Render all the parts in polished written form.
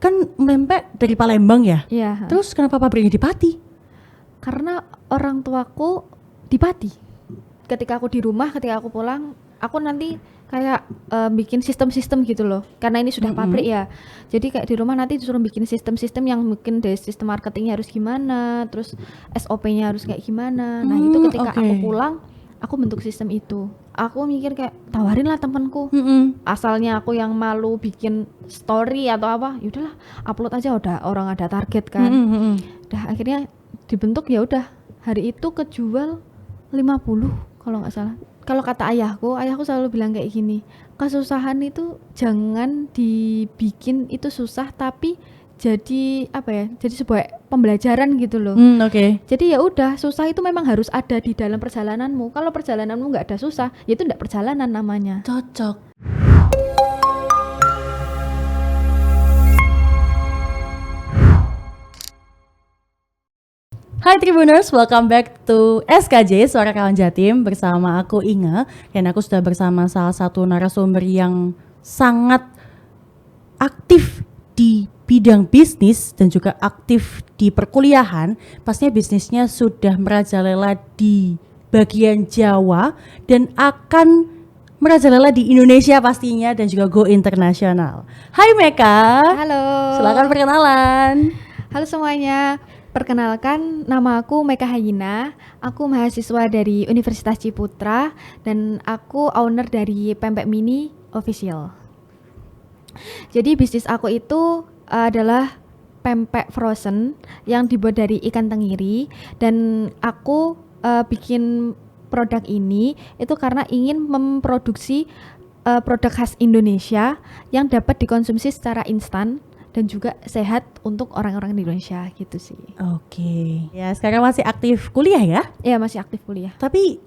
kan pempek dari Palembang ya? Iya. Terus kenapa pabriknya di Pati? Karena orang tuaku di Pati. Ketika aku di rumah, ketika aku pulang, aku nanti kayak bikin sistem-sistem gitu loh. Karena ini sudah pabrik ya. Jadi kayak di rumah nanti disuruh bikin sistem-sistem yang mungkin dari sistem marketingnya harus gimana, terus SOP-nya harus kayak gimana. Nah itu ketika aku pulang, aku bentuk sistem itu. Aku mikir kayak tawarin lah temanku. Asalnya aku yang malu bikin story atau apa, yaudahlah upload aja, udah orang ada target kan. Udah akhirnya dibentuk, ya udah hari itu kejual 50 kalau nggak salah. Kalau kata ayahku selalu bilang kayak gini, kesusahan itu jangan dibikin itu susah, tapi jadi apa ya, jadi sebuah pembelajaran gitu loh. Jadi ya udah, susah itu memang harus ada di dalam perjalananmu. Kalau perjalananmu nggak ada susah, ya itu nggak perjalanan namanya. Cocok. Hai Tribuners, welcome back to SKJ Suara Kawan Jatim bersama aku Inge, dan aku sudah bersama salah satu narasumber yang sangat aktif di bidang bisnis dan juga aktif di perkuliahan. Pastinya bisnisnya sudah merajalela di bagian Jawa dan akan merajalela di Indonesia pastinya, dan juga go internasional. Hai Meka. Halo. Silakan perkenalan. Halo semuanya. Perkenalkan, nama aku Meka Hayina. Aku mahasiswa dari Universitas Ciputra dan aku owner dari Pempek Mini Official. Jadi bisnis aku itu adalah pempek frozen yang dibuat dari ikan tenggiri, dan aku bikin produk ini itu karena ingin memproduksi produk khas Indonesia yang dapat dikonsumsi secara instan dan juga sehat untuk orang-orang di Indonesia gitu sih. Oke. Ya, sekarang masih aktif kuliah ya? Iya, masih aktif kuliah. Tapi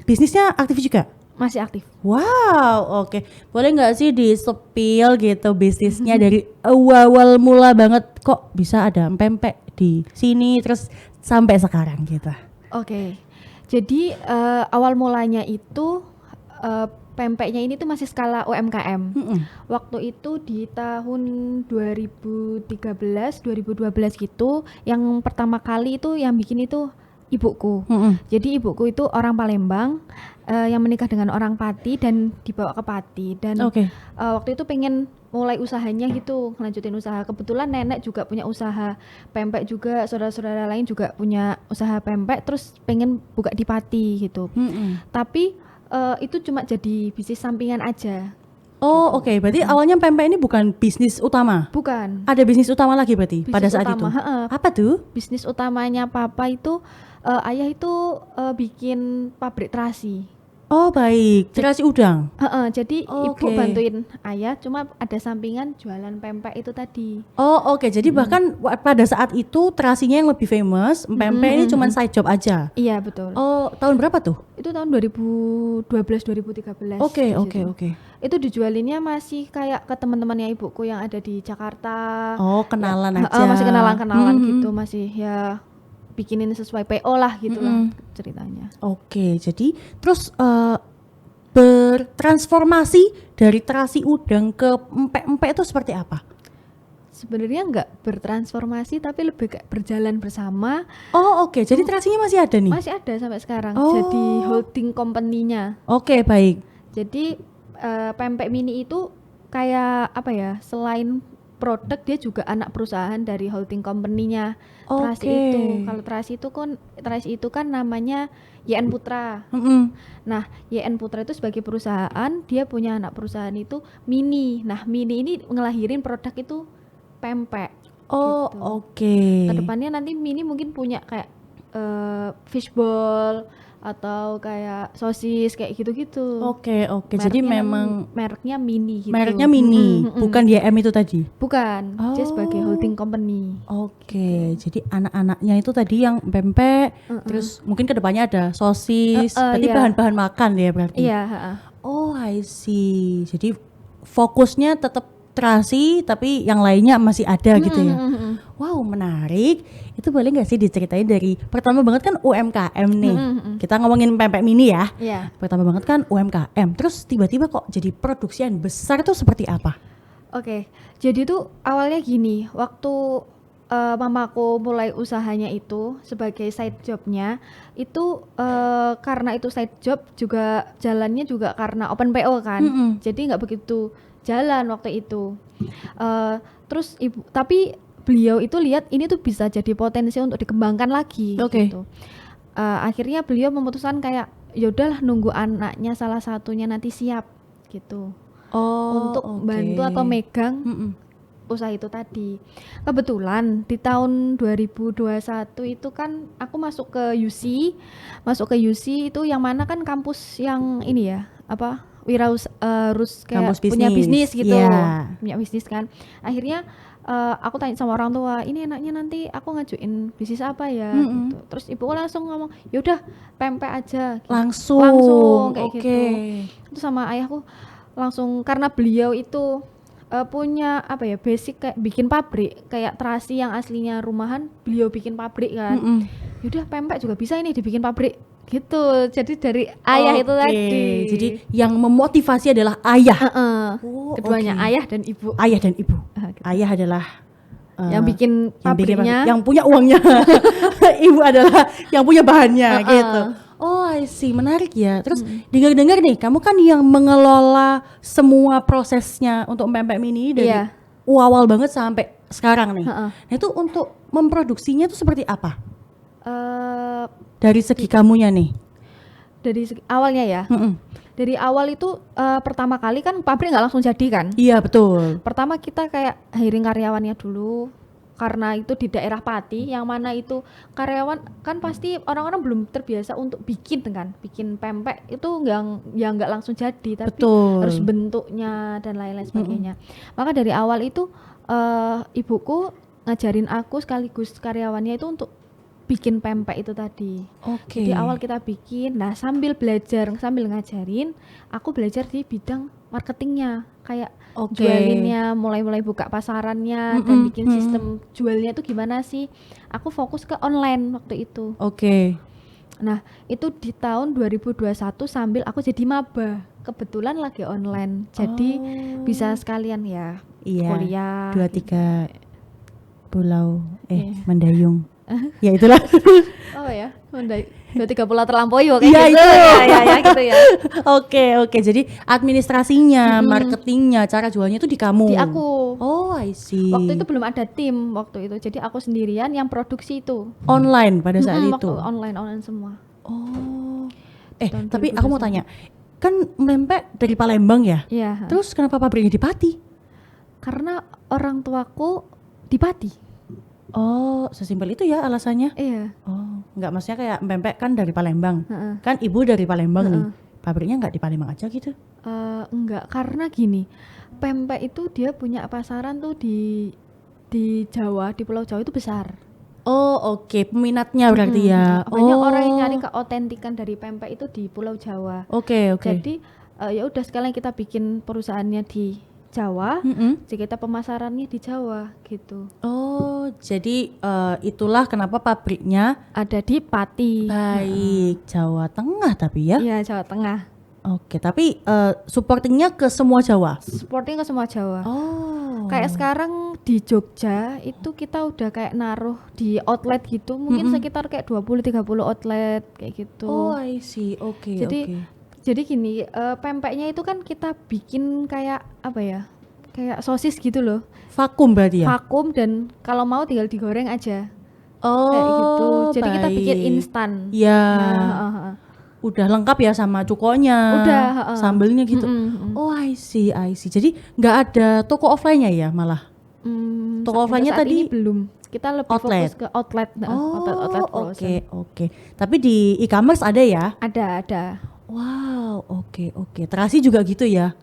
bisnisnya aktif juga? Masih aktif. Wow, oke. Boleh nggak sih di-spill gitu bisnisnya dari awal mula banget, kok bisa ada pempek di sini terus sampai sekarang gitu? Oke. Jadi awal mulanya itu pempeknya ini tuh masih skala UMKM. Waktu itu di tahun 2013, 2012 gitu, yang pertama kali itu yang bikin itu ibuku. Jadi ibuku itu orang Palembang yang menikah dengan orang Pati dan dibawa ke Pati. Dan waktu itu pengen mulai usahanya gitu, lanjutin usaha. Kebetulan nenek juga punya usaha pempek juga, saudara-saudara lain juga punya usaha pempek, terus pengen buka di Pati gitu. Tapi itu cuma jadi bisnis sampingan aja. Oh gitu. Oke, berarti awalnya pempek ini bukan bisnis utama? Bukan. Ada bisnis utama lagi berarti Bisnis pada saat utama, itu? Apa tuh? Bisnis utamanya papa itu, ayah itu bikin pabrik terasi. Oh baik, terasi udang? Jadi ibu bantuin ayah, cuma ada sampingan jualan pempek itu tadi. Oh oke, jadi bahkan pada saat itu terasinya yang lebih famous, pempek ini cuma side job aja? Iya betul. Oh, tahun berapa tuh? Itu tahun 2012-2013. Oke. Itu dijualinnya masih kayak ke teman-temannya ibuku yang ada di Jakarta. Oh, kenalan aja. Masih kenalan gitu, masih ya bikinin sesuai PO lah gitu lah ceritanya. Oke, jadi terus bertransformasi dari terasi udang ke empek-empek itu seperti apa? Sebenarnya nggak bertransformasi, tapi lebih kayak berjalan bersama. Oh oke, jadi terasinya masih ada nih? Masih ada sampai sekarang, jadi holding company-nya. Oke, baik. Jadi Pempek Mini itu kayak apa ya, selain produk dia juga anak perusahaan dari holding company-nya terasi itu. Kalau terasi itu kan namanya YN Putra. Nah, YN Putra itu sebagai perusahaan, dia punya anak perusahaan itu Mini. Nah, Mini ini ngelahirin produk itu pempek. Gitu. Kedepannya nanti Mini mungkin punya kayak fishball atau kayak sosis kayak gitu-gitu. Oke. Jadi memang mereknya Mini gitu. Mereknya Mini, bukan YM itu tadi? Bukan, dia sebagai holding company. Jadi anak-anaknya itu tadi yang pempek, terus mungkin kedepannya ada sosis, berarti bahan-bahan makan ya berarti? Iya. Oh, I see. Jadi fokusnya tetap terasi, tapi yang lainnya masih ada gitu ya. Wow, menarik. Itu boleh nggak sih diceritain dari pertama banget kan UMKM nih. Kita ngomongin pempek mini ya. Iya. Pertama banget kan UMKM. Terus tiba-tiba kok jadi produksian besar itu seperti apa? Oke, jadi tuh awalnya gini, waktu mamaku mulai usahanya itu sebagai side jobnya, itu karena itu side job juga jalannya juga karena open PO kan, jadi nggak begitu jalan waktu itu. Terus ibu, tapi beliau itu lihat ini tuh bisa jadi potensi untuk dikembangkan lagi Oke. gitu. Akhirnya beliau memutuskan kayak yaudahlah nunggu anaknya salah satunya nanti siap gitu untuk oke. bantu atau megang usaha itu tadi. Kebetulan di tahun 2021 itu kan aku masuk ke UC itu yang mana kan kampus yang ini ya, apa? Harus kayak Kampus punya bisnis. bisnis gitu. Iya. Punya bisnis kan. Akhirnya aku tanya sama orang tua, ini enaknya nanti aku ngajuin bisnis apa ya gitu. Terus ibuku langsung ngomong, "Yaudah, pempek aja." Gitu. Langsung Kayak oke. gitu. Terus sama ayahku langsung, karena beliau itu punya apa ya, basic kayak bikin pabrik, kayak terasi yang aslinya rumahan beliau bikin pabrik kan. Yaudah pempek juga bisa ini dibikin pabrik gitu. Jadi dari ayah itu Oke, tadi. jadi yang memotivasi adalah ayah. Oh, keduanya oke. ayah dan ibu. Ayah dan ibu. Gitu. Ayah adalah Yang bikin pabriknya. yang punya uangnya. Ibu adalah yang punya bahannya gitu. Oh, I see, menarik ya. Terus dengar-dengar nih, kamu kan yang mengelola semua prosesnya untuk pempek mini dari Iya. awal banget sampai sekarang nih. Heeh. Nah, itu untuk memproduksinya itu seperti apa? eh Dari segi kamunya nih. dari awalnya ya. Dari awal itu pertama kali kan pabrik nggak langsung jadi kan. Iya, betul. Pertama kita kayak hiring karyawannya dulu, karena itu di daerah Pati yang mana itu karyawan kan pasti orang-orang belum terbiasa untuk bikin pempek itu nggak langsung jadi, tapi Betul. harus bentuknya dan lain-lain sebagainya. Maka dari awal itu ibuku ngajarin aku sekaligus karyawannya itu untuk bikin pempek itu tadi. Oke. Jadi awal kita bikin, nah sambil ngajarin, aku belajar di bidang marketingnya, kayak Oke. jualinnya, mulai buka pasarannya dan bikin sistem jualnya itu gimana sih. Aku fokus ke online waktu itu. Oke. Nah itu di tahun 2021 sambil aku jadi maba, kebetulan lagi online, jadi bisa sekalian ya Iya. kuliah. 23 pulau Mandayung. Ya itulah. Oh ya, udah 23 pulau terlampaui kayak Iya, gitu. itu. Ya gitu ya. Oke. Jadi administrasinya, marketingnya, cara jualnya itu di kamu. Di aku. Oh, I see. Waktu itu belum ada tim waktu itu. Jadi aku sendirian yang produksi itu. Online pada saat itu. Waktu online semua. Oh. Tahun Tapi aku mau 2021. tanya. Kan pempek dari Palembang ya? Iya. Terus kenapa pabriknya di Pati? Karena orang tuaku di Pati. Oh, sesimpel itu ya alasannya? Iya. Oh, enggak, maksudnya kayak pempek kan dari Palembang. Heeh. Kan ibu dari Palembang nih. Pabriknya enggak di Palembang aja gitu? Enggak, karena gini, pempek itu dia punya pasaran tuh di Jawa, di Pulau Jawa itu besar. Oh, oke. Peminatnya berarti ya. Banyak orang yang nyari keotentikan dari pempek itu di Pulau Jawa. Oke. Jadi ya udah sekalian kita bikin perusahaannya di Jawa, jadi kita pemasarannya di Jawa gitu. Oh, jadi itulah kenapa pabriknya Ada di Pati. baik Jawa Tengah tapi ya. Iya, Jawa Tengah. Oke, tapi supportingnya ke semua Jawa. Supporting ke semua Jawa. Oh. Kayak sekarang di Jogja itu kita udah kayak naruh di outlet gitu, mungkin sekitar kayak 20-30 outlet kayak gitu. Oh, I see. Oke. Jadi gini, pempeknya itu kan kita bikin kayak apa ya? Kayak sosis gitu loh. Vakum berarti ya? Vakum dan kalau mau tinggal digoreng aja. Oh, Kayak gitu. Jadi kita bikin baik. instan. Ya. Nah, Udah lengkap ya sama cukonya. Udah, sambelnya gitu. Oh, I see. Jadi nggak ada toko offline-nya ya malah? Toko offline-nya saat tadi ini belum. Kita lebih outlet. fokus ke outlet. Oh, frozen. oke. Tapi di e-commerce ada ya? Ada. Wow, oke. Terasi juga gitu ya?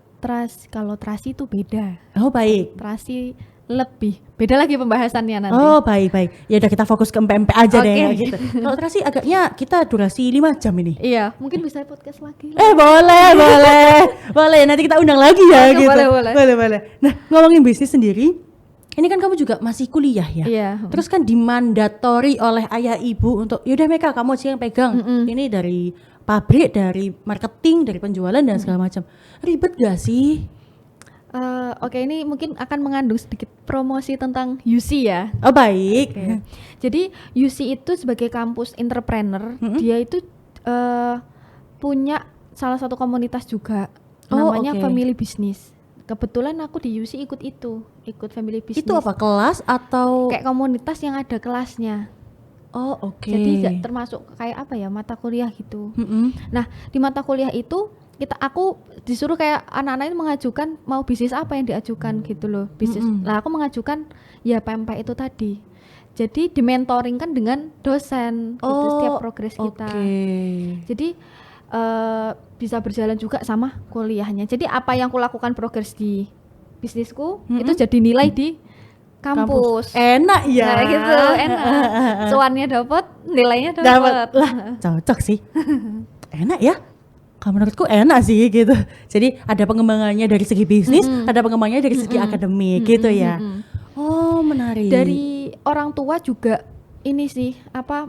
Kalau terasi itu beda. Oh, baik. Terasi lebih beda lagi pembahasannya nanti. Oh, baik. Ya udah kita fokus ke pempek aja deh Oke. ya gitu. Kalau terasi agaknya kita durasi 5 jam ini. Iya, mungkin bisa podcast lagi. Boleh. Nanti kita undang lagi ya Oke, gitu. boleh. Nah, ngomongin bisnis sendiri, ini kan kamu juga masih kuliah ya? Iya. Terus kan dimandatori oleh ayah ibu untuk yaudah Meka kamu aja yang pegang. Ini dari pabrik, dari marketing, dari penjualan dan segala macam. Ribet gak sih? Oke, ini mungkin akan mengandung sedikit promosi tentang UC ya. Oh baik. Oke. Jadi UC itu sebagai kampus entrepreneur, dia itu punya salah satu komunitas juga, Oh, namanya oke. Family Business. Kebetulan aku di UC ikut Family Business. Itu apa, kelas atau? Kayak komunitas yang ada kelasnya. Oh oke. Jadi termasuk kayak apa ya, mata kuliah gitu. Mm-mm. Nah, di mata kuliah itu aku disuruh kayak anak-anak ini mengajukan mau bisnis apa yang diajukan gitu loh, bisnis. Lah aku mengajukan ya PMP itu tadi. Jadi dimentoring kan dengan dosen gitu setiap progres kita. Oke. Jadi bisa berjalan juga sama kuliahnya. Jadi apa yang aku lakukan progres di bisnisku itu jadi nilai di kampus. Enak ya. Nah gitu, enak. Cuannya dapat, nilainya Dapat. dapat. Lah, cocok sih. Enak ya. Kalau menurutku enak sih gitu. Jadi ada pengembangannya dari segi bisnis, ada pengembangannya dari segi akademik gitu ya. Oh, menarik. Dari orang tua juga ini sih apa,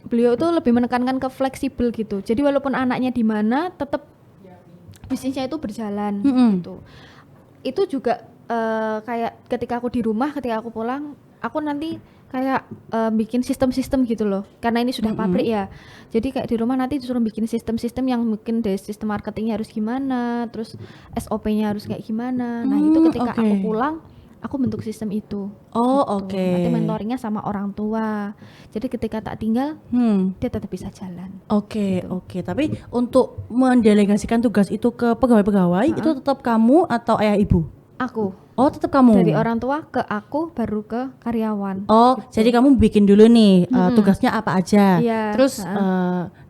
beliau tuh lebih menekankan ke fleksibel gitu. Jadi walaupun anaknya di mana tetap bisnisnya itu berjalan gitu. Itu juga kayak ketika aku di rumah, ketika aku pulang, aku nanti kayak bikin sistem-sistem gitu loh. Karena ini sudah pabrik ya. Jadi kayak di rumah nanti disuruh bikin sistem-sistem yang mungkin dari sistem marketingnya harus gimana, terus SOP-nya harus kayak gimana. Nah, itu ketika aku pulang, aku bentuk sistem itu. Oh, gitu. oke. Nanti mentoringnya sama orang tua. Jadi ketika tak tinggal, dia tetap bisa jalan. Oke, oke. Tapi untuk mendelegasikan tugas itu ke pegawai-pegawai, itu tetap kamu atau ayah ibu? Aku. Oh, tetap kamu. Dari orang tua ke aku, baru ke karyawan. Oh, jadi kamu bikin dulu nih tugasnya apa aja. Iya, Terus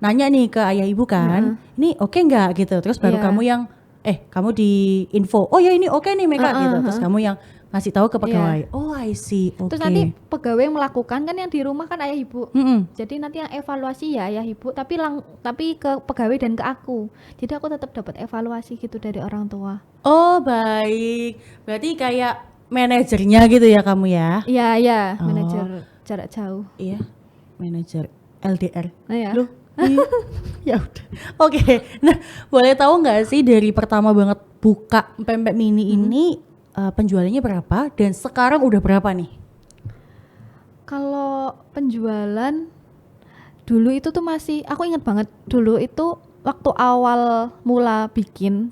nanya nih ke ayah ibu kan, ini oke nggak gitu. Terus baru Iya. kamu yang kamu di info. Oh ya ini oke nih Meka gitu. Terus kamu yang ngasih tahu ke pegawai. Oh, I see. Oke. Terus nanti pegawai yang melakukan kan yang di rumah kan ayah ibu. Mm-mm. Jadi nanti yang evaluasi ya ayah ibu, tapi ke pegawai dan ke aku. Jadi aku tetap dapat evaluasi gitu dari orang tua. Oh, baik. Berarti kayak manajernya gitu ya kamu ya? Iya, manajer jarak jauh. Iya. Manajer LDR. Nah, ya. Loh, iya. Ya udah. Oke. Nah, boleh tahu nggak sih dari pertama banget buka pempek mini ini penjualannya berapa dan sekarang udah berapa nih? Kalau penjualan dulu itu tuh masih, aku ingat banget dulu itu waktu awal mula bikin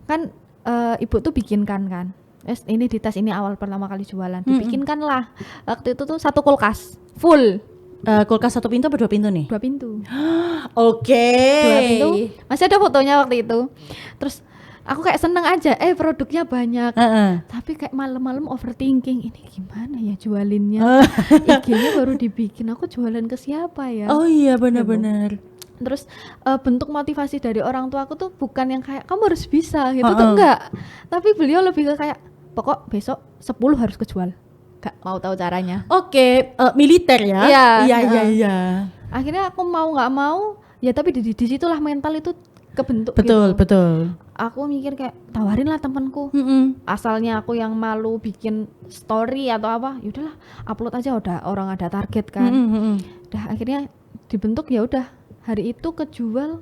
kan ibu tuh bikinkan kan. Ini di tas ini awal pertama kali jualan, dibikinkan lah. Waktu itu tuh satu kulkas full. Kulkas satu pintu apa dua pintu nih? 2 pintu. Oke. 2 pintu. Masih ada fotonya waktu itu. Terus aku kayak seneng aja, produknya banyak. Tapi kayak malam-malam overthinking, ini gimana ya jualinnya? IG-nya baru dibikin, aku jualan ke siapa ya? Oh iya benar-benar. Terus bentuk motivasi dari orang tua aku tuh bukan yang kayak kamu harus bisa gitu tuh enggak. Tapi beliau lebih ke kayak pokok besok 10 harus kejual. Gak mau tahu caranya. Oke, militer ya? Iya. Akhirnya aku mau nggak mau ya, tapi di situlah mental itu kebentuk. Betul. Aku mikir kayak tawarin lah temanku. Asalnya aku yang malu bikin story atau apa, yaudahlah upload aja, udah orang ada target kan. Udah akhirnya dibentuk, ya udah hari itu kejual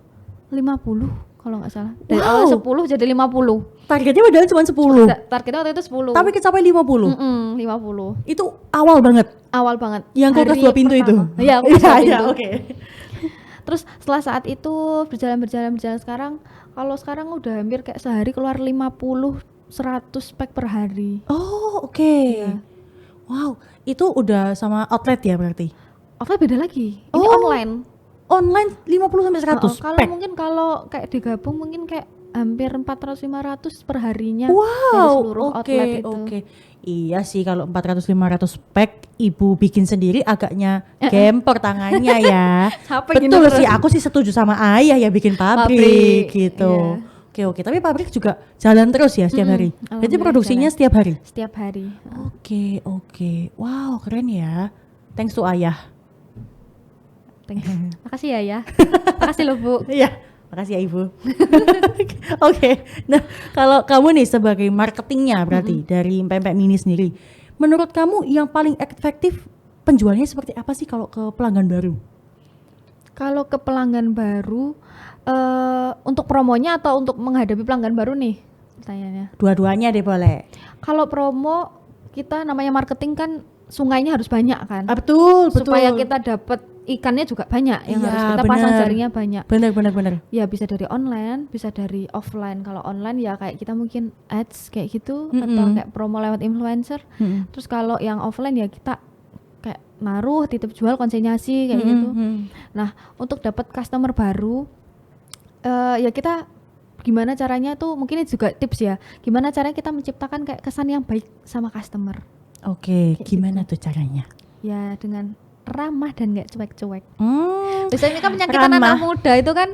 50 kalau nggak salah. Dari awal 10 jadi 50. Targetnya padahal cuma 10. Targetnya waktu itu 10. Tapi kecapai 50. 50. Itu awal banget. Awal banget. Yang kulkas 2 pintu itu. Iya, kulkas 2 pintu. Oke. Terus setelah saat itu berjalan sekarang, kalau sekarang udah hampir kayak sehari keluar 50-100 pack per hari. Oh, oke. Iya. Wow, itu udah sama outlet ya berarti? Offline beda lagi. Ini online. Online 50 sampai 100 Kalau pack. mungkin kalau kayak digabung mungkin kayak hampir 400-500 per harinya. Wow, dari seluruh outlet itu. Oke. Iya sih, kalau 400-500 pack ibu bikin sendiri agaknya gempor tangannya ya. Capek Betul gini sih, terus. aku sih setuju sama ayah ya bikin pabrik gitu. Iya. Oke. Tapi pabrik juga jalan terus ya setiap hari. Jadi alhamdulillah produksinya jalan. setiap hari. Setiap hari. Oke. Wow, keren ya. Thanks to ayah. Thanks. Makasih ya. Makasih loh Bu. Iya, makasih ya Ibu. Oke. Nah, kalau kamu nih sebagai marketingnya berarti dari pempek mini sendiri, menurut kamu yang paling efektif penjualnya seperti apa sih kalau ke pelanggan baru? Kalau ke pelanggan baru, untuk promonya atau untuk menghadapi pelanggan baru nih? pertanyaannya? Dua-duanya deh boleh. Kalau promo, kita namanya marketing kan sungainya harus banyak kan, Betul, supaya betul. kita dapat ikannya juga banyak, yang Iya, harus kita pasang bener. jaringnya banyak. Benar. Ya bisa dari online, bisa dari offline. Kalau online ya kayak kita mungkin ads kayak gitu, atau kayak promo lewat influencer. Terus kalau yang offline ya kita kayak naruh, titip jual, konsinyasi kayak gitu. Nah, untuk dapat customer baru, ya kita gimana caranya tuh, mungkin ini juga tips ya. Gimana caranya kita menciptakan kayak kesan yang baik sama customer. Oke, Kayak gimana gitu. tuh caranya? Ya dengan ramah dan nggak cuek-cuek. Biasanya kan penyakit Ramah. anak muda itu kan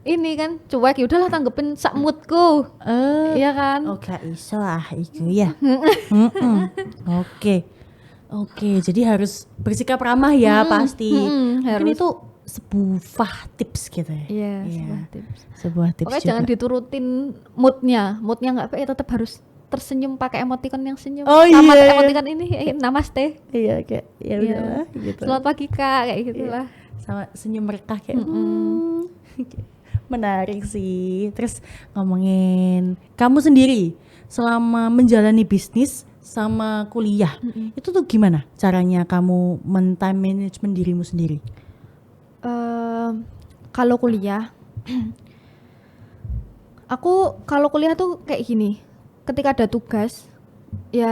ini kan cuek, ya udahlah tanggepin sak moodku. Iya kan? Oh, gak iso iku ya. Oke, jadi harus bersikap ramah ya pasti. Mungkin harus. itu sebuah tips gitu ya. Iya, Iya, sebuah tips. sebuah tips Pokoknya juga. jangan diturutin moodnya nggak baik, tetap harus tersenyum pakai emoticon yang senyum. Oh, Sama iya. emoticon ini namaste. Iya, kayak ya Iya. udahlah gitu. Selamat pagi Kak, kayak gitulah. Sama senyum mereka kayak menarik sih. Terus ngomongin kamu sendiri selama menjalani bisnis sama kuliah, itu tuh gimana caranya kamu men-time management dirimu sendiri? Kalau kuliah, aku kalau kuliah tuh kayak gini. Ketika ada tugas, ya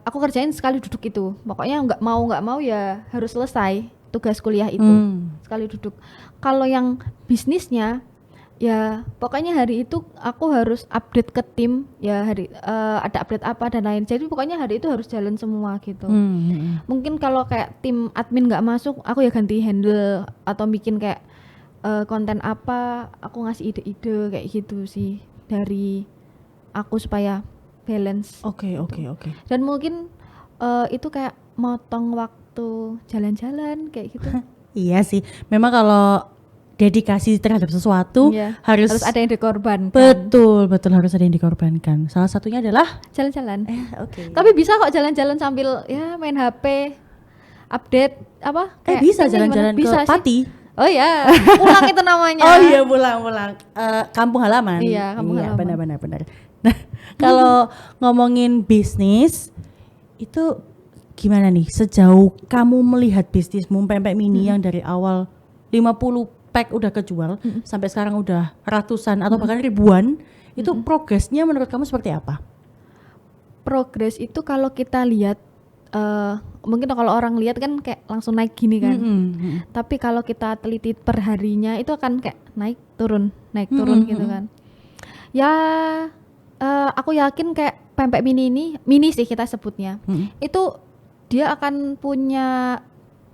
aku kerjain sekali duduk itu. Pokoknya nggak mau ya harus selesai tugas kuliah itu sekali duduk. Kalau yang bisnisnya, ya pokoknya hari itu aku harus update ke tim. Ya ada update apa dan lain. Jadi pokoknya hari itu harus jalan semua gitu. Mungkin kalau kayak tim admin nggak masuk, aku ya ganti handle atau bikin kayak konten apa, aku ngasih ide-ide kayak gitu sih dari aku supaya balance. Oke. Dan mungkin itu kayak motong waktu jalan-jalan kayak gitu. Iya sih, memang kalau dedikasi terhadap sesuatu Iya, harus ada yang dikorbankan. betul harus ada yang dikorbankan. Salah satunya adalah Jalan-jalan. Oke. Tapi bisa kok jalan-jalan sambil ya main HP, update apa? Kayak Bisa timnya jalan-jalan gimana? Bisa ke sih. Pati. Oh ya, pulang itu namanya. Oh iya, pulang. Kampung halaman. Iya, kampung halaman. Benar. Nah, kalau ngomongin bisnis itu gimana nih? Sejauh kamu melihat bisnismu pempek mini yang dari awal 50 pack udah kejual sampai sekarang udah ratusan atau bahkan ribuan, itu progresnya menurut kamu seperti apa? Progres itu kalau kita lihat, mungkin kalau orang lihat kan kayak langsung naik gini kan. Tapi kalau kita teliti per harinya itu akan kayak naik turun gitu kan. Ya aku yakin kayak pempek mini sih kita sebutnya. Itu dia akan punya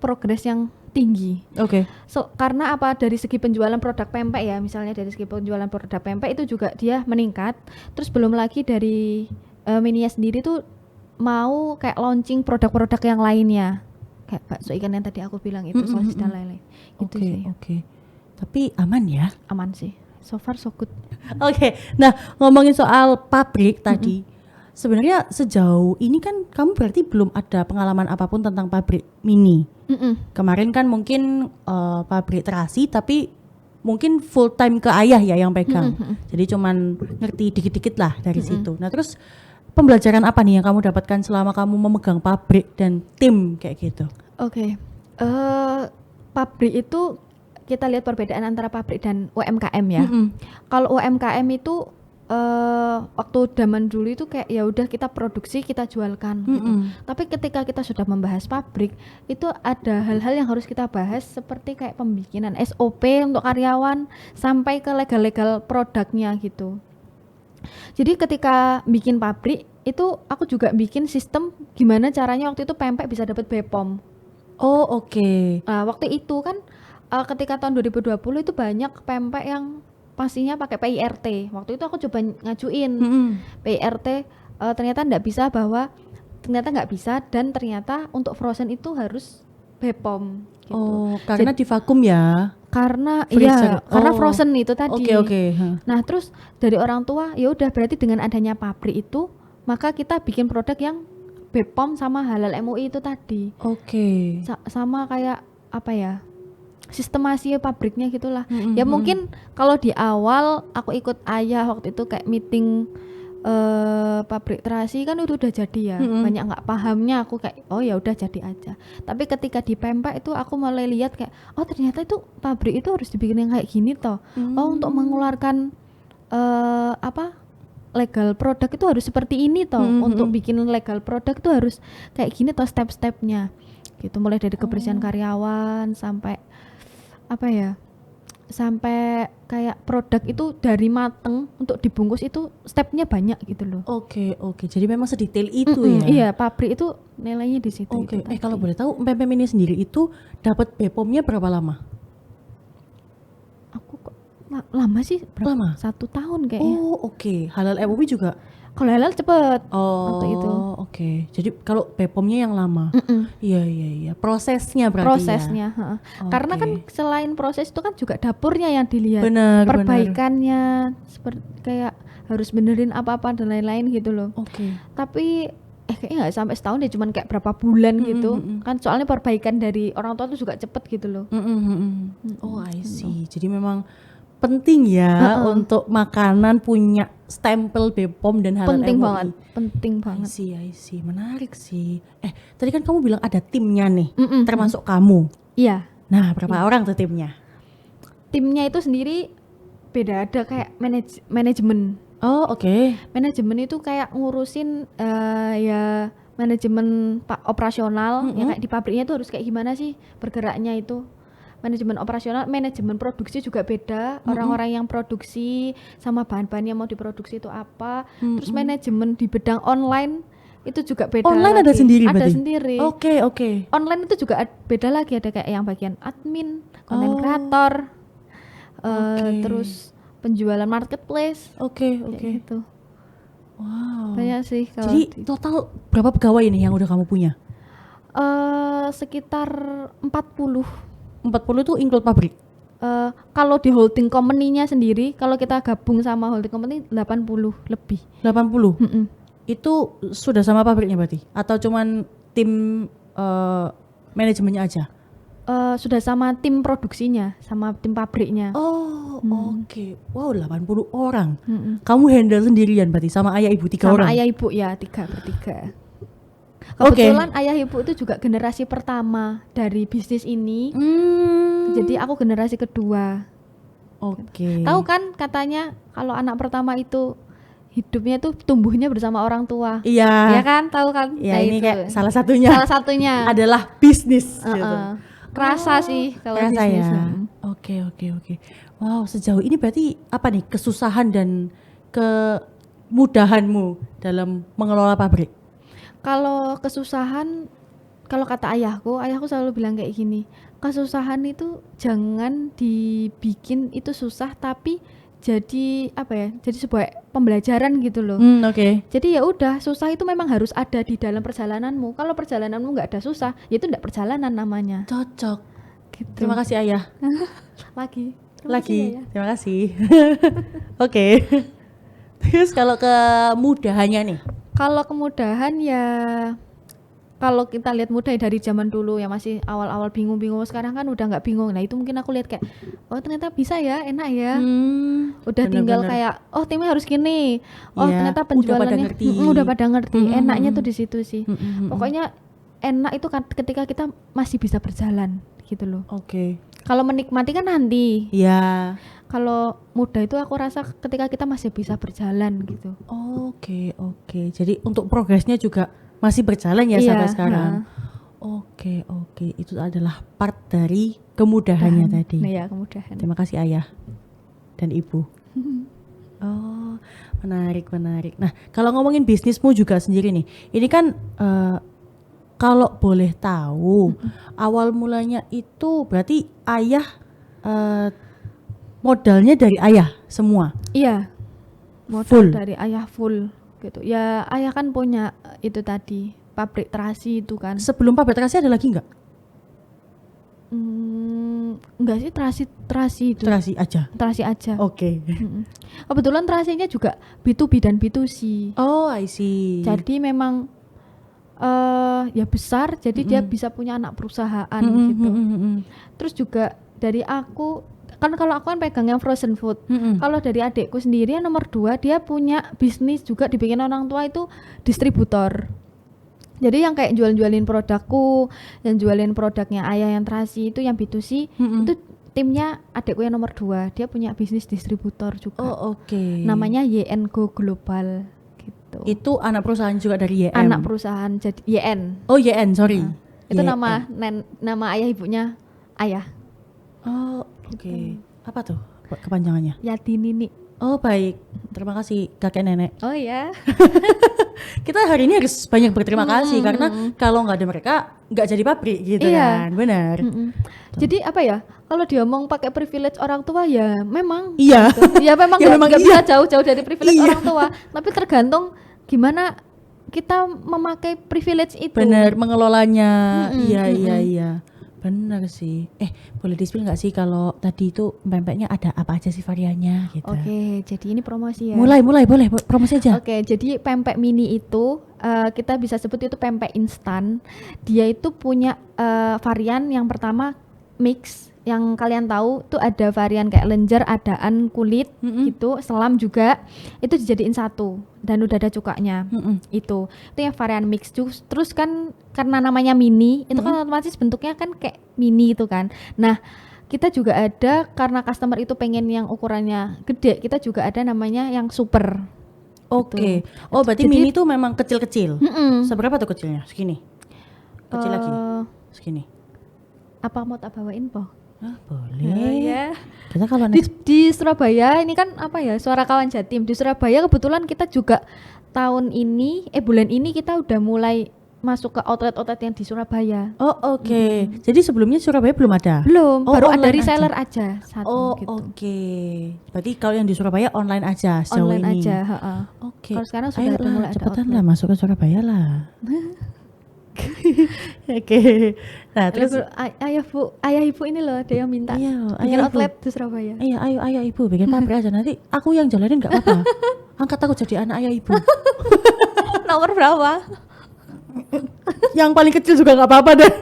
progres yang tinggi. Oke. So, karena apa, dari segi penjualan produk pempek ya, misalnya dari segi penjualan produk pempek itu juga dia meningkat. Terus belum lagi dari mininya sendiri tuh mau kayak launching produk-produk yang lainnya, kayak bakso ikan yang tadi aku bilang itu, sosis dan lain-lain. Gitu sih. Oke. Tapi aman ya? Aman sih. So far so good. Oke. Nah, ngomongin soal pabrik tadi. Sebenarnya sejauh ini kan kamu berarti belum ada pengalaman apapun tentang pabrik mini. Kemarin kan mungkin pabrik terasi, tapi mungkin full time ke ayah ya yang pegang. Jadi cuman ngerti dikit-dikit lah dari situ. Nah, terus pembelajaran apa nih yang kamu dapatkan selama kamu memegang pabrik dan tim kayak gitu? Oke. Pabrik itu kita lihat perbedaan antara pabrik dan UMKM ya. Kalau UMKM itu waktu zaman dulu itu kayak ya udah kita produksi, kita jualkan gitu. Tapi ketika kita sudah membahas pabrik, itu ada hal-hal yang harus kita bahas seperti kayak pembikinan SOP untuk karyawan sampai ke legal produknya gitu. Jadi ketika bikin pabrik itu aku juga bikin sistem gimana caranya waktu itu pempek bisa dapat BPOM. Oh, oke. Waktu itu kan ketika tahun 2020 itu banyak pempek yang pastinya pakai PIRT. Waktu itu aku coba ngajuin PIRT, ternyata nggak bisa dan ternyata untuk frozen itu harus BPOM gitu. Oh, karena di vakum ya. Karena Freezer. karena frozen itu tadi. Oke. Nah, terus dari orang tua ya udah berarti dengan adanya pabrik itu maka kita bikin produk yang BPOM sama halal MUI itu tadi. Oke. Sama kayak apa ya? Sistemasi pabriknya gitulah. Ya mungkin kalau di awal aku ikut ayah waktu itu kayak meeting pabrik terasi kan itu udah jadi ya. Banyak nggak pahamnya, aku kayak oh ya udah jadi aja. Tapi ketika di Pempek itu aku mulai lihat kayak oh ternyata itu pabrik itu harus dibikin yang kayak gini toh. Oh untuk mengeluarkan legal produk itu harus seperti ini toh. Untuk bikin legal produk itu harus kayak gini toh step-stepnya gitu, mulai dari kebersihan karyawan sampai sampai kayak produk itu dari mateng untuk dibungkus itu stepnya banyak gitu loh. Oke. Jadi memang sedetail itu ya. Iya, pabrik itu nilainya di situ. Oke. Kalau boleh tahu Pempem ini sendiri itu dapat BPOM-nya berapa lama? Aku kok lama sih? Lama? 1 tahun kayaknya. Oh, oke. Halal MUI juga. Kalau halal cepet waktu itu. Oke. Jadi kalau BPOM-nya yang lama. Iya. Prosesnya berarti Prosesnya, ya. Karena kan selain proses itu kan juga dapurnya yang dilihat. Benar. Perbaikannya seperti kayak harus benerin apa-apa dan lain-lain gitu loh. Oke. Tapi kayaknya nggak sampai setahun deh, cuman kayak berapa bulan gitu. Kan soalnya perbaikan dari orang tua tuh juga cepet gitu loh. Oh, I see. Jadi memang penting ya untuk makanan punya stempel BPOM dan halal MUI. Penting banget. I see. Menarik sih. Tadi kan kamu bilang ada timnya nih, termasuk kamu. Iya. Nah, berapa orang tuh timnya? Timnya itu sendiri beda, ada kayak manajemen. Oh, oke. Manajemen itu kayak ngurusin ya manajemen operasional, ya kayak di pabriknya itu harus kayak gimana sih bergeraknya itu. Manajemen operasional, manajemen produksi juga beda, orang-orang yang produksi sama bahan-bahan yang mau diproduksi itu apa. Terus manajemen di bidang online itu juga beda. Online lagi. ada sendiri Ada berarti? sendiri. Oke. Online itu juga beda lagi, ada kayak yang bagian admin, content creator, terus penjualan marketplace. Oke. Gitu. Wow. Banyak sih kalau Jadi total berapa pegawai ini yang udah kamu punya? sekitar 40. 40 itu include pabrik? Kalau di holding company-nya sendiri, kalau kita gabung sama holding company 80 lebih. 80? Itu sudah sama pabriknya berarti? Atau cuman tim manajemennya aja? Sudah sama tim produksinya, sama tim pabriknya. Oh, oke. Wow, 80 orang. Kamu handle sendirian berarti sama ayah ibu 3 orang? Sama ayah ibu ya, 3 Kebetulan ayah ibu itu juga generasi pertama dari bisnis ini. Jadi aku generasi kedua. Oke. Tahu kan katanya kalau anak pertama itu hidupnya tuh tumbuhnya bersama orang tua. Iya. Ya kan? Tahu kan? Ya, nah, ini itu. kayak salah satunya. Salah satunya adalah bisnis gitu. Kerasa sih kalau bisnis. Ya. Oke. Wow, sejauh ini berarti apa nih kesusahan dan kemudahanmu dalam mengelola pabrik? Kalau kesusahan, kalau kata ayahku selalu bilang kayak gini, kesusahan itu jangan dibikin itu susah, tapi jadi jadi sebuah pembelajaran gitu loh. Oke. Jadi ya udah, susah itu memang harus ada di dalam perjalananmu. Kalau perjalananmu nggak ada susah, ya itu nggak perjalanan namanya. Cocok. Gitu. Terima kasih ayah. Lagi. Terima kasih. Oke. Terus kalau kemudahannya nih? Kalau kemudahan ya, kalau kita lihat mudah dari zaman dulu ya masih awal-awal bingung-bingung, sekarang kan udah nggak bingung. Nah itu mungkin aku lihat kayak oh ternyata bisa ya, enak ya. Udah tinggal kayak oh timnya harus gini, ternyata penjualannya udah pada ngerti. Enaknya tuh di situ sih. Pokoknya enak itu kan ketika kita masih bisa berjalan gitu loh. Oke. Kalau menikmati kan nanti. Iya. Kalau mudah itu aku rasa ketika kita masih bisa berjalan gitu. Oke. Jadi untuk progresnya juga masih berjalan ya sampai sekarang. Oke. Itu adalah part dari kemudahannya tadi. Iya, kemudahan. Terima kasih ayah dan ibu. Oh, menarik. Nah, kalau ngomongin bisnismu juga sendiri nih, ini kan kalau boleh tahu, awal mulanya itu berarti ayah modalnya dari ayah semua? Iya, modal full. Dari ayah full gitu. Ya ayah kan punya itu tadi, pabrik terasi itu kan. Sebelum pabrik terasi ada lagi nggak? Enggak sih, terasi itu. Terasi aja. Oke. Kebetulan terasinya juga B2B dan B2C. Oh, I see. Jadi memang ya besar, jadi dia bisa punya anak perusahaan gitu. Terus juga dari aku Kan kalau aku kan pegang yang frozen food. Kalau dari adikku sendiri yang nomor 2, dia punya bisnis juga dibikin orang tua itu distributor. Jadi yang kayak jualin produkku, yang jualin produknya ayah yang terasi itu yang B2C, itu timnya adikku yang nomor 2, dia punya bisnis distributor juga. Oh, oke. Namanya YN Go Global gitu. Itu anak perusahaan juga dari YM. Anak perusahaan jadi YN. Oh, YN, sorry. Itu YN. nama ayah ibunya ayah. Oh, oke. Apa tuh kepanjangannya? Yati Nini. Oh, baik. Terima kasih kakek nenek. Oh ya. Kita hari ini harus banyak berterima kasih karena kalau nggak ada mereka nggak jadi pabrik gitu Iya. kan, benar. Jadi apa ya? Kalau diomong pakai privilege orang tua ya memang. Iya. Gitu. Ya memang Ya nggak memang nggak iya. bisa jauh-jauh dari privilege Iya. orang tua. Tapi tergantung gimana kita memakai privilege itu. Benar, mengelolanya. Iya. Benar sih. Boleh di-spill nggak sih kalau tadi itu pempeknya ada apa aja sih variannya gitu? Oke, jadi ini promosi ya. Mulai boleh promosi aja. Oke, jadi pempek mini itu kita bisa sebut itu pempek instan. Dia itu punya varian yang pertama mix. Yang kalian tahu tuh ada varian kayak lenjer, adaan, kulit gitu, selam juga. Itu dijadiin satu dan udah ada cukanya. Itu yang varian mix. Terus kan karena namanya mini, itu kan otomatis bentuknya kan kayak mini itu kan. Nah, kita juga ada karena customer itu pengen yang ukurannya gede, kita juga ada namanya yang super. Oke. Gitu. Oh, berarti Jadi- mini tuh memang kecil-kecil. Seberapa tuh kecilnya? Segini. Kecil lagi. Segini. Apa mau tak bawain po? Boleh. Ya. Kita kalau Di, next di Surabaya ini kan apa ya, Suara Kawan Jatim. Di Surabaya kebetulan kita juga tahun ini bulan ini kita udah mulai masuk ke outlet-outlet yang di Surabaya. Oh, oke. Jadi sebelumnya Surabaya belum ada? Belum, Oh, baru ada online reseller aja satu Oh, gitu. oke. Berarti kalau yang di Surabaya online aja sejauh Online ini. aja, heeh. Oke. Kalau sekarang sudah ada mulai ada cepetan outlet. lah masuk ke Surabaya lah. Oke. Nah, terus Ayah ibu ini loh ada yang minta Iya, bikin ayah, outlet di Surabaya. iya, ayo ibu bikin pabrik aja, nanti aku yang jalanin nggak apa-apa. Angkat aku jadi anak ayah ibu. Nomor berapa? Yang paling kecil juga nggak apa-apa deh.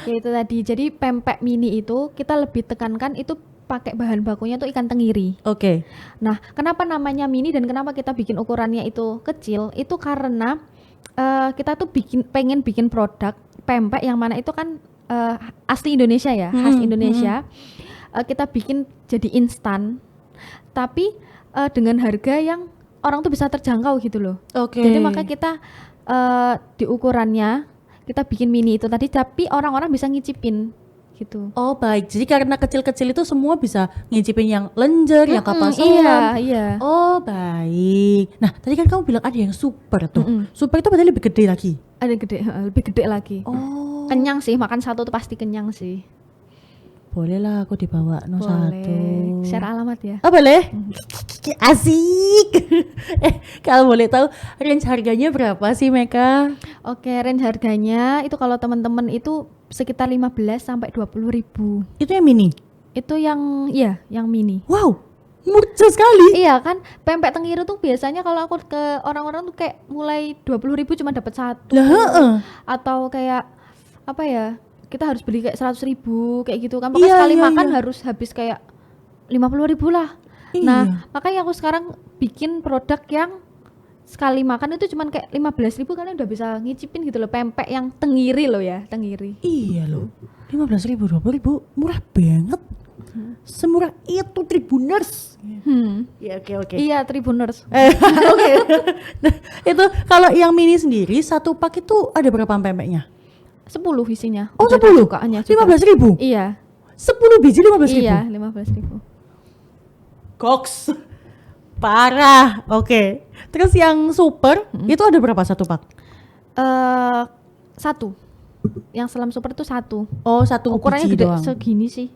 Ya itu tadi. Jadi pempek mini itu kita lebih tekankan itu pakai bahan bakunya tuh ikan tenggiri. Oke. Nah, kenapa namanya mini dan kenapa kita bikin ukurannya itu kecil? Itu karena kita tuh pengen bikin produk pempek yang mana itu kan asli Indonesia ya, khas Indonesia. Kita bikin jadi instan, tapi dengan harga yang orang tuh bisa terjangkau gitu loh. Oke. Jadi maka kita di ukurannya kita bikin mini itu tadi, tapi orang-orang bisa ngicipin gitu. Oh, baik. Jadi karena kecil-kecil itu semua bisa ngicipin yang lenjer, yang kapal selam. Iya. Oh, baik. Nah, tadi kan kamu bilang ada yang super tuh. Super itu berarti lebih gede lagi. Ada gede, lebih gede lagi. Oh. Kenyang sih, makan satu tuh pasti kenyang sih. Boleh lah aku dibawa no satu. Boleh. Share alamat ya. Oh, boleh. Asik. Kalau boleh tahu range harganya berapa sih, Meka? Oke, range harganya itu kalau teman-teman itu sekitar 15 sampai 20.000. Itu yang mini. Itu yang yang mini. Wow, murah sekali. Iya kan, pempek tenggiri tuh biasanya kalau aku ke orang-orang tuh kayak mulai 20.000 cuma dapat satu. Lah, heeh. Atau kayak apa ya? Kita harus beli kayak 100.000 kayak gitu kan. Maka Iya, sekali iya, makan iya. harus habis kayak 50.000 lah. Iya. Nah, makanya aku sekarang bikin produk yang sekali makan itu cuman kayak 15.000, kalian udah bisa ngicipin gitu loh, pempek yang tenggiri loh ya, tenggiri. Iya loh. 15.000, 20.000 murah banget. Semurah itu Tribuners. Ya, oke. Iya, Tribuners. Oke. Nah, itu kalau yang mini sendiri satu pak itu ada berapa pempeknya? 10 isinya. Oh, Udah ada 10. cukaannya juga. 15.000. Iya. 10 biji 15.000. Iya, 15.000. Goks. Parah. Oke. Terus yang super itu ada berapa satu pak? Satu. Yang selam super itu satu. Oh, satu Ukurannya biji gede doang. segini sih.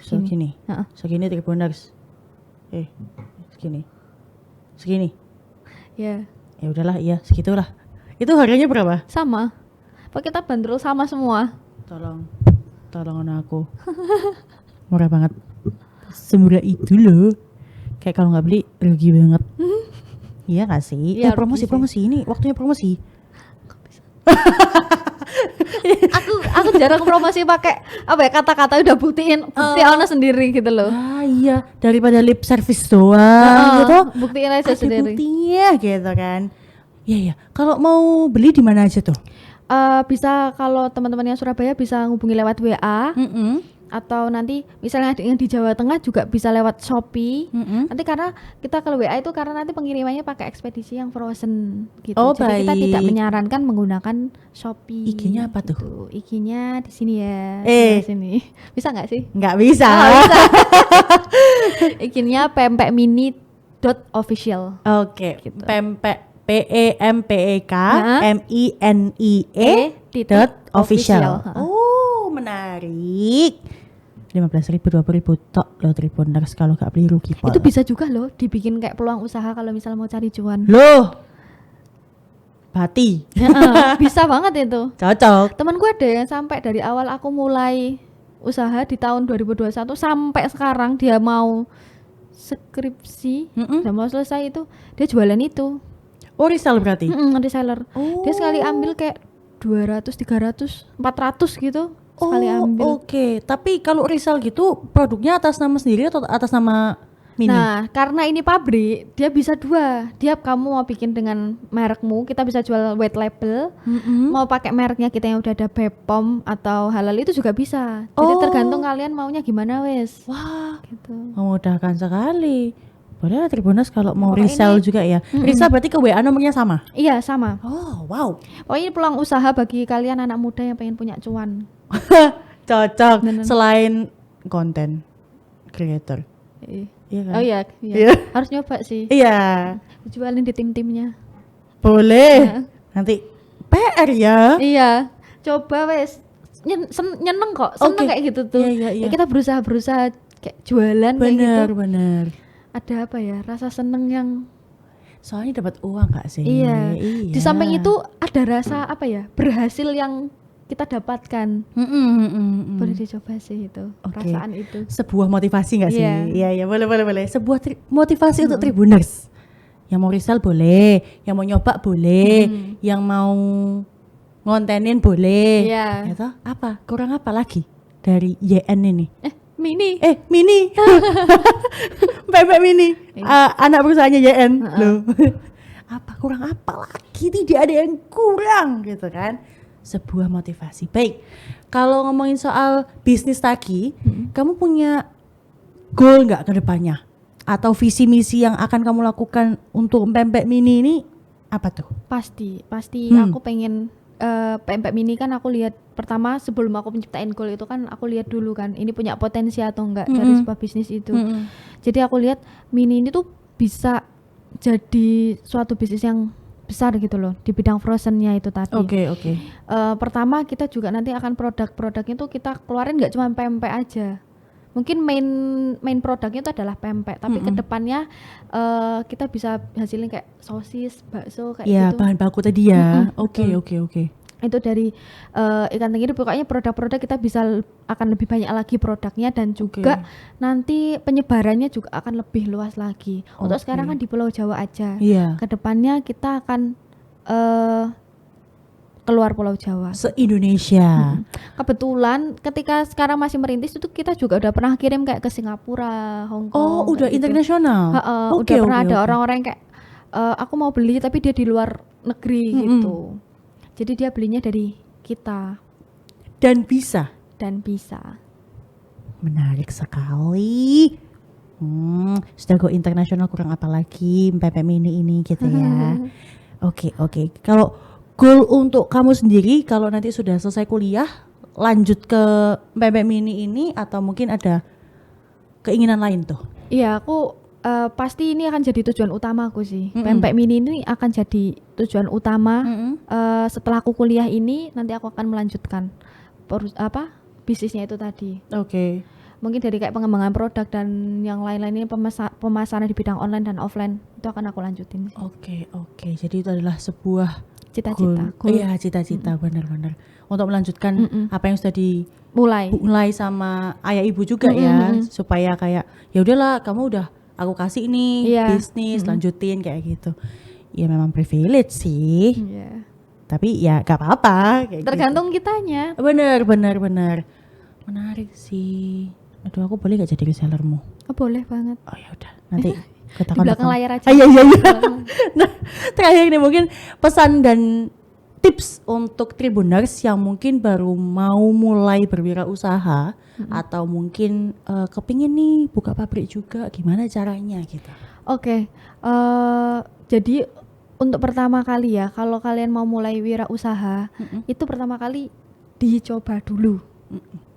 Segini. Heeh. Segini Tribuners. Segini. Segini. Ya, Ya udahlah, iya, segitulah. Itu harganya berapa? sama. Pak kita bandrol sama semua. Tolong aku. Murah banget. Semurah itu loh. Kayak kalau nggak beli rugi banget. Iya nggak sih? Iya, Promosi rugi sih. ini waktunya promosi. aku jarang promosi pakai apa ya kata-kata udah buktiin bukti ono sendiri gitu loh. Ah iya, daripada lip service doang gitu. Buktiin aja Ada sendiri. buktinya gitu kan. Iya ya. Kalau mau beli di mana aja tuh? Bisa kalau teman-teman yang Surabaya bisa ngubungi lewat WA atau nanti misalnya ada yang di Jawa Tengah juga bisa lewat Shopee. Nanti karena kita kalau WA itu karena nanti pengirimannya pakai ekspedisi yang frozen gitu. Oh, Jadi kita tidak baik. menyarankan menggunakan Shopee. IG-nya apa tuh? Gitu. IG-nya di sini ya. Eh. Sebelah sini. Bisa nggak sih? Nggak bisa. IG-nya pempekmini.official. Oke. Gitu. Pempek PEMPEK MINIE titik dot official. official. Oh, menarik. 15.000 20.000 tok loh Tribuners, kalau nggak beli rugi pol. Itu bisa juga loh dibikin kayak peluang usaha kalau misalnya mau cari cuan. Loh. Bati. Bisa banget itu. Cocok. Temanku ada yang sampai dari awal aku mulai usaha di tahun 2021 sampai sekarang dia mau skripsi dan mau selesai itu dia jualan itu. Oh, resell berarti. Reseller. Oh. Dia sekali ambil kayak 200, 300, 400 gitu sekali ambil. Oke. Tapi kalau resell gitu produknya atas nama sendiri atau atas nama Mini? Nah, karena ini pabrik, dia bisa dua. Dia kamu mau bikin dengan merekmu, kita bisa jual white label. Mau pakai mereknya kita yang udah ada BPOM atau halal itu juga bisa. Jadi tergantung kalian maunya gimana wes. Wah, Gitu. memudahkan sekali. Boleh lah Tribuners kalau mau Pokoknya resell juga ya. Resell berarti ke WA nomornya sama? Iya, sama. Oh, wow. Pokoknya ini peluang usaha bagi kalian anak muda yang pengen punya cuan. Cocok. Bener. Selain konten creator. Iya kan? Oh iya, Iya. harus nyoba sih. Iya. Jualin di tim-timnya. Boleh. Nanti PR ya. Iya, coba wes. Nyeneng kok, seneng Oke. kayak gitu tuh. Iya. Ya, kita berusaha kayak jualan kayak gitu. Bener. Ada apa ya, rasa seneng yang Soalnya dapat uang gak sih? iya. Di samping itu ada rasa apa ya, berhasil yang kita dapatkan. Boleh dicoba sih itu, Oke. perasaan itu. Sebuah motivasi gak sih? Iya. Iya, boleh. Sebuah motivasi untuk Tribuners. Yang mau resell boleh, yang mau nyoba boleh, yang mau ngontenin boleh. Iya. Gitu. Apa? Kurang apa lagi dari YN ini? Mini. Mini. Bebek Mini. Anak perusahaannya YN. Loh. Apa kurang apa lagi? Tidak ada yang kurang gitu kan. Sebuah motivasi. Baik. Kalau ngomongin soal bisnis tadi, kamu punya goal nggak ke depannya? Atau visi misi yang akan kamu lakukan untuk Pempek Mini ini apa tuh? Pasti aku pengen Pempek Mini kan aku lihat pertama sebelum aku menciptain goal itu kan aku lihat dulu kan ini punya potensi atau enggak dari sebuah bisnis itu. Jadi aku lihat Mini ini tuh bisa jadi suatu bisnis yang besar gitu loh di bidang frozennya itu tadi. Oke. Pertama kita juga nanti akan produknya tuh kita keluarin nggak cuma pempek aja. Mungkin main produknya itu adalah pempek, tapi kedepannya kita bisa hasilin kayak sosis, bakso kayak Ya, gitu. bahan baku tadi ya. Betul. Oke. Itu dari ikan tenggiri, pokoknya produk-produk kita bisa akan lebih banyak lagi produknya dan juga nanti penyebarannya juga akan lebih luas lagi. Untuk sekarang kan di Pulau Jawa aja. Iya. Kedepannya kita akan keluar Pulau Jawa. Se-Indonesia. Kebetulan ketika sekarang masih merintis itu kita juga udah pernah kirim kayak ke Singapura, Hong Kong. Oh, udah kayak gitu. internasional. Udah pernah ada orang-orang yang kayak aku mau beli tapi dia di luar negeri gitu. Jadi dia belinya dari kita Dan bisa. Menarik sekali. Sudah go internasional, kurang apa lagi Pempek Mini ini gitu ya. Oke. Kalau goal untuk kamu sendiri kalau nanti sudah selesai kuliah lanjut ke Pempek Mini ini atau mungkin ada keinginan lain tuh? Iya, aku pasti ini akan jadi tujuan utama aku sih. Pempek Mini ini akan jadi tujuan utama. Setelah aku kuliah ini nanti aku akan melanjutkan bisnisnya itu tadi. Oke. Mungkin dari kayak pengembangan produk dan yang lain-lain ini pemasaran di bidang online dan offline itu akan aku lanjutin sih. Oke. Jadi itu adalah sebuah Cita-cita. Iya, cita-cita benar-benar. Untuk melanjutkan apa yang sudah Mulai sama ayah ibu juga ya, supaya kayak ya udahlah kamu udah aku kasih ini bisnis lanjutin kayak gitu. Ya memang privilege sih. Iya. Tapi ya gak apa-apa kayak Tergantung kitanya. gitu. Bener. Menarik sih. Aduh, aku boleh gak jadi resellermu? Oh, boleh banget. Oh ya udah, nanti Di belakang layar aja. Iya. Nah, terakhir nih mungkin pesan dan tips untuk Tribuners yang mungkin baru mau mulai berwirausaha atau mungkin kepingin nih buka pabrik juga, gimana caranya gitu. Oke, jadi untuk pertama kali ya, kalau kalian mau mulai wirausaha, itu pertama kali dicoba dulu.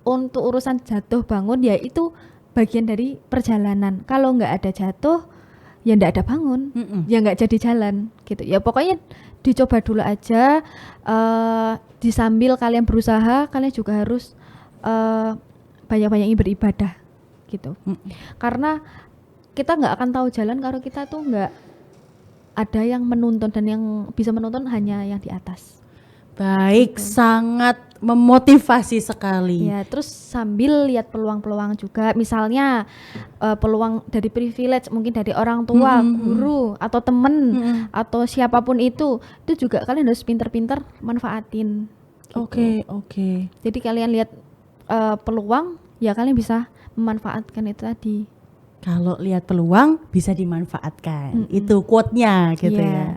Untuk urusan jatuh bangun ya itu bagian dari perjalanan. Kalau nggak ada jatuh, ya nggak ada bangun, ya nggak jadi jalan gitu. Ya pokoknya dicoba dulu aja. Di sambil kalian berusaha, kalian juga harus banyak-banyak beribadah gitu. Karena kita nggak akan tahu jalan kalau kita tuh nggak ada yang menuntun, dan yang bisa menuntun hanya yang di atas. Baik, sangat memotivasi sekali. Ya, terus sambil lihat peluang-peluang juga, misalnya peluang dari privilege, mungkin dari orang tua, guru, atau temen, atau siapapun itu juga kalian harus pinter-pinter manfaatin. Gitu. Oke. Jadi kalian lihat peluang, ya kalian bisa memanfaatkan itu tadi. Kalau lihat peluang bisa dimanfaatkan. Itu quote-nya gitu ya.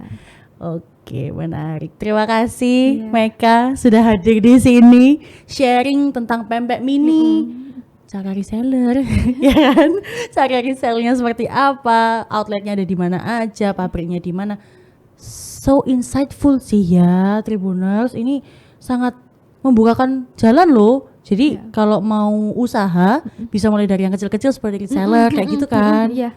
Oke, menarik. Terima kasih Meka sudah hadir di sini sharing tentang pempek mini. Cara reseller, ya kan? Cara resellnya seperti apa? Outletnya ada di mana aja? Pabriknya di mana? So insightful sih ya, Tribuners. Ini sangat membukakan jalan loh. Jadi kalau mau usaha bisa mulai dari yang kecil-kecil seperti reseller kayak gitu kan? Iya.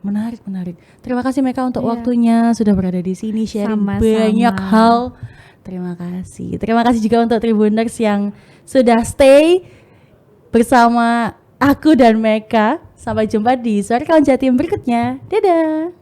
Menarik. Terima kasih Meka untuk waktunya sudah berada di sini sharing banyak hal. Terima kasih juga untuk Tribuners yang sudah stay bersama aku dan Meka. Sampai jumpa di Suara Kawan Jatim berikutnya. Dadah.